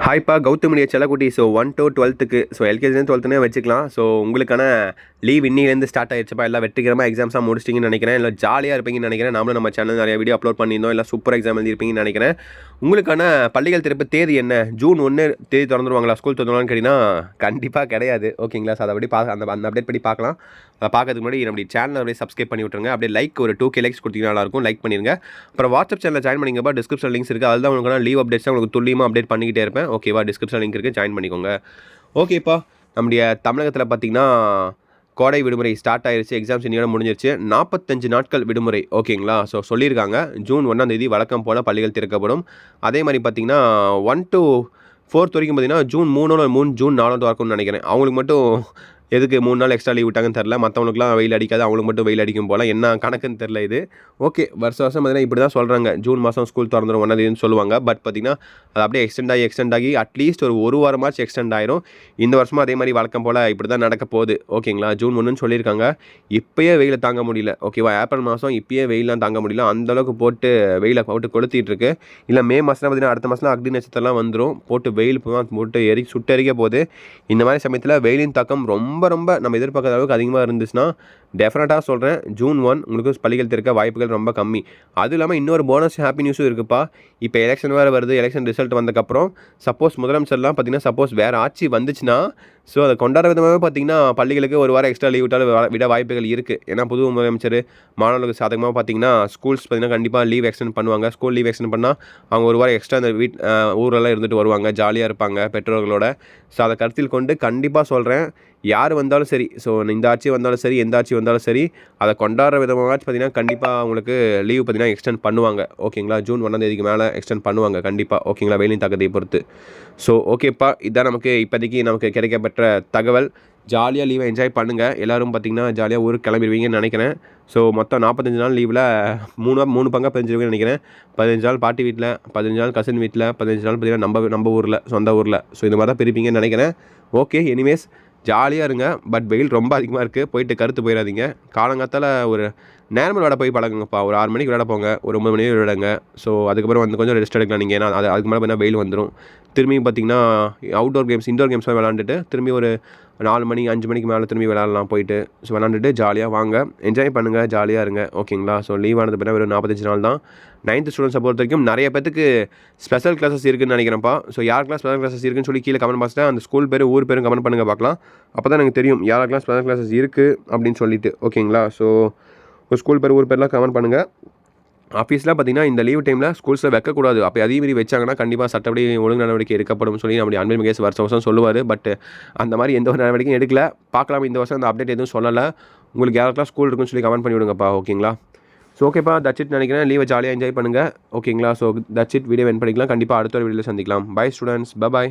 ஹாய்ப்பா கௌதமிய செல்லக்குட்டி. So 1 to 12க்கு எல்கேஜிலேருந்து 12னே வச்சுக்கலாம். So உங்களுக்கான லீவ் இன்னிலேருந்து ஸ்டார்ட் ஆயிடுச்சுப்பா. எல்லாம் வெற்றிகரமாக எக்ஸாம்ஸாக முடிச்சிட்டிங்கன்னு நினைக்கிறேன். இல்லை ஜாலியாக இருப்பீங்கன்னு நினைக்கிறேன். நாமளும் நம்ம சேனல் நிறைய வீடியோ அப்லோட் பண்ணியிருந்தோம். இல்லை சூப்பர் எக்ஸாம் எழுதிருப்பீங்கன்னு நினைக்கிறேன். உங்களுக்கான பள்ளிகள் திறப்பு தேதி என்ன? ஜூன் 1 தேதி திறந்துருவாங்களா? ஸ்கூல் திறந்துருவான்னு கேட்டிங்கன்னா கண்டிப்பாக கிடையாது. ஓகேங்களா? ஸோ அதை படி அந்த அப்டேட் படி பார்க்கலாம். அதை பார்க்கறதுக்கு முன்னாடி நம்ம சேனலை அப்படியே சப்ஸ்கிரைப் பண்ணி விட்டுருங்க. அப்படியே லைக் ஒரு 2K லைக்ஸ் கொடுத்தீங்கன்னா நல்லாயிருக்கும். லைக் பண்ணிருங்க. அப்புறம் வாட்ஸ்அப் சேனலில் ஜாயின் பண்ணிங்கப்பா. டிஸ்கிரிப்ஷன் லிங்க்ஸ் இருக்குது. அதுதான் உங்களுக்கான லீவ் அப்டேட்ஸ் உங்களுக்கு துல்லியமாக அப்டேட் பண்ணிக்கிட்டே இருப்பேன். ஓகேவா? டிஸ்கிரிப்ஷன் லிங்க் இருக்குது, ஜாயின் பண்ணிக்கோங்க. ஓகேப்பா, நம்முடைய தமிழகத்தில் பார்த்திங்கன்னா கோடை விடுமுறை ஸ்டார்ட் ஆயிடுச்சு. எக்ஸாம்ஸ் இன்னையோட முடிஞ்சிருச்சு. 45 நாட்கள் விடுமுறை. ஓகேங்களா? ஸோ சொல்லியிருக்காங்க ஜூன் 1 வழக்கம் போல் பள்ளிகள் திறக்கப்படும். அதே மாதிரி பார்த்திங்கன்னா 1 to 4 வரைக்கும் பார்த்திங்கன்னா ஜூன் 3 ஜூன் 4 இருக்கும்னு நினைக்கிறேன். அவங்களுக்கு மட்டும் எதுக்கு 3 நாள் எக்ஸ்ட்ரா லீவ் விட்டாங்கன்னு தெரில. மற்றவங்களுக்குலாம் வெயில் அடிக்காது, அவங்களுக்கு மட்டும் வெயில் அடிக்கும் போல். என்ன கணக்குன்னு தெரில இது. ஓகே, வருஷம் பார்த்தீங்கன்னா இப்படி தான் சொல்கிறாங்க. ஜூன் மாதம் ஸ்கூல் திறந்துடும் 1 சொல்லுவாங்க. பட் பார்த்திங்கன்னா அது அப்படியே எக்ஸ்டெண்ட் ஆகி அட்லீஸ்ட் ஒரு வாரமாச்சு எக்ஸ்டெண்ட் ஆயிரும். இந்த வருஷமும் அதே மாதிரி வழக்கம் போல் இப்படி தான் நடக்க போகுது. ஓகேங்களா? ஜூன் 1 சொல்லியிருக்காங்க. இப்போயே வெயிலை தாங்க முடியல. ஓகேவா? ஏப்ரல் மாதம் இப்போயே வெயிலாம் தாங்க முடியல. அந்தளவுக்கு போட்டு வெயிலை போட்டு கொளுத்திட்டு இருக்கு. இல்லை மே மாதம் பார்த்திங்கன்னா அடுத்த மாதம் அக்னி நட்சத்திரம்லாம் வந்துடும். போட்டு வெயில் போட்டு சுட்டெரிக்க போகுது. இந்த மாதிரி சமயத்தில் வெயிலின் தாக்கம் ரொம்ப நம்ம எதிர்பார்க்காத அளவுக்கு அதிகமாக இருந்துச்சுன்னா டெஃபினட்டாக சொல்கிறேன் ஜூன் 1 உங்களுக்கு பள்ளிகள் திறக்க வாய்ப்புகள் ரொம்ப கம்மி. அதுவும் இல்லாமல் இன்னொரு போனஸ் ஹாப்பி நியூஸும் இருக்குப்பா. இப்போ எலெக்ஷன் வேறு வருது. எலெக்ஷன் ரிசல்ட் வந்ததுக்கப்புறம் சப்போஸ் முதலமைச்சர்லாம் பார்த்திங்கன்னா சப்போஸ் வேறு ஆட்சி வந்துச்சுன்னா ஸோ அதை கொண்டாடுற விதமாகவே பார்த்திங்கன்னா பள்ளிகளுக்கு ஒரு வாரம் எக்ஸ்ட்ரா லீவ் விட்டாலும் விட வாய்ப்புகள் இருக்குது. ஏன்னா புது முதலமைச்சர் மாணவர்களுக்கு சாதகமாக பார்த்திங்கன்னா ஸ்கூல்ஸ் பார்த்திங்கன்னா கண்டிப்பாக லீவ் எக்ஸ்டெண்ட் பண்ணுவாங்க. ஸ்கூல் லீவ் எக்ஸ்டெண்ட் பண்ணால் அவங்க ஒரு வாரம் எக்ஸ்ட்ரா அந்த ஊரெல்லாம் இருந்துட்டு வருவாங்க, ஜாலியாக இருப்பாங்க பெற்றோர்களோட. ஸோ அதை கருத்தில் கொண்டு கண்டிப்பாக சொல்கிறேன், யார் வந்தாலும் சரி, ஸோ இந்த ஆட்சி வந்தாலும் சரி, எந்த ஆட்சி வந்தாலும் சரி, அதை கொண்டாடுற விதமாகச்சு பார்த்திங்கன்னா கண்டிப்பாக அவங்களுக்கு லீவ் பார்த்திங்கன்னா எக்ஸ்டெண்ட் பண்ணுவாங்க. ஓகேங்களா? ஜூன் 1 மேலே எக்ஸ்டெண்ட் பண்ணுவாங்க கண்டிப்பாக. ஓகேங்களா? வெயிலின் தாக்கத்தை பொறுத்து. ஸோ ஓகேப்பா, இதுதான் இப்போதைக்கு நமக்கு கிடைக்கப்பட்ட தகவல். ஜாலியாக லீவை என்ஜாய் பண்ணுங்கள். எல்லோரும் பார்த்திங்கன்னா ஜாலியாக ஊருக்கு கிளம்பிடுவீங்கன்னு நினைக்கிறேன். ஸோ மொத்தம் 45 நாள் லீவில் 3 பங்காக பிரிஞ்சிருவீங்கன்னு நினைக்கிறேன். 15 நாள் பாட்டி வீட்டில், 15 நாள் கசின் வீட்டில், 15 நாள் பார்த்திங்கன்னா நம்ம ஊரில், சொந்த ஊரில். ஸோ இந்த மாதிரி தான் பிரிப்பீங்கன்னு நினைக்கிறேன். ஓகே, எனிவேஸ் ஜாலியாக இருங்க. பட் வெயில் ரொம்ப அதிகமாக இருக்குது. போயிட்டு கருத்து போயிடாதீங்க. காலங்காத்தால் ஒரு நேர்மல் விளையாட போய் பழகுங்கப்பா. ஒரு 6 மணிக்கு விளையாட போங்க, ஒரு 9 மணி விளையாடுங்க. ஸோ அதுக்கப்புறம் கொஞ்சம் ரெஸ்ட் எடுக்கலாம் நீங்கள். ஏன்னா அதுக்கு மேலே பார்த்தீங்கன்னா வெயில் வந்துடும். திரும்பியும் பார்த்திங்கன்னா அவுட்டோர் கேம்ஸ், இண்டோர் கேம்ஸ்லாம் விளாண்டுட்டு திரும்பி ஒரு 4 மணி 5 மணிக்கு மேலே திரும்பி விளையாடலாம் போயிட்டு. ஸோ விளாண்டுட்டு ஜாலியாக வாங்க, என்ஜாய் பண்ணுங்கள், ஜாலியாக இருங்க. ஓகேங்களா? ஸோ லீவ் ஆனது பின்னா ஒரு 45 நாள் தான். 9th ஸ்டூடெண்ட்ஸை பொறுத்த வரைக்கும் நிறைய பேருக்கு ஸ்பெஷல் கிளாஸஸ் இருக்குதுன்னு நினைக்கிறேன்ப்பா. ஸோ யாருக்கெல்லாம் ஸ்பெஷல் கிளாஸஸ் இருக்குன்னு சொல்லி கீழே கமெண்ட் பாக்ஸில் அந்த ஸ்கூல் பேர் ஊர் பேரும் கமெண்ட் பண்ணுங்கள் பார்க்கலாம். அப்போ தான் எனக்கு தெரியும் யாருக்கெல்லாம் ஸ்பெஷல் கிளாஸஸ் இருக்குது அப்படின்னு சொல்லிட்டு. ஓகேங்களா? ஸோ ஒரு ஸ்கூல் பேர் ஊர் பேர்லாம் கமெண்ட் பண்ணுங்கள். ஆஃபீஸில் பார்த்திங்கன்னா இந்த லீவ் டைமில் ஸ்கூல்ஸில் வைக்கக்கூடாது. அப்போ அதே மாதிரி வச்சாங்கன்னா கண்டிப்பாக சட்டப்படி ஒழுங்கு நடவடிக்கை எடுக்கப்படும் சொல்லி நம்முடைய அன்பில் மகேஷ் வருஷம் சொல்லுவார். பட் அந்த மாதிரி எந்த ஒரு நடவடிக்கையும் எடுக்கல. பார்க்கலாம், இந்த வருஷம் அந்த அப்டேட் எதுவும் சொல்லலை. உங்களுக்கு யாருக்கெல்லாம் ஸ்கூல் இருக்குன்னு சொல்லி கமெண்ட் பண்ணி விடுங்கப்பா. ஓகேங்களா? ஸோ ஓகேப்பா, தட்ஸ் இட் நினைக்கிறேன். லீவை ஜாலியாக என்ஜாய் பண்ணுங்கள். ஓகேங்களா? So that's it. Video end பண்ணிக்கலாம். கண்டிப்பாக அடுத்த ஒரு வீடியோவில் சந்திக்கலாம். Bye students. பை.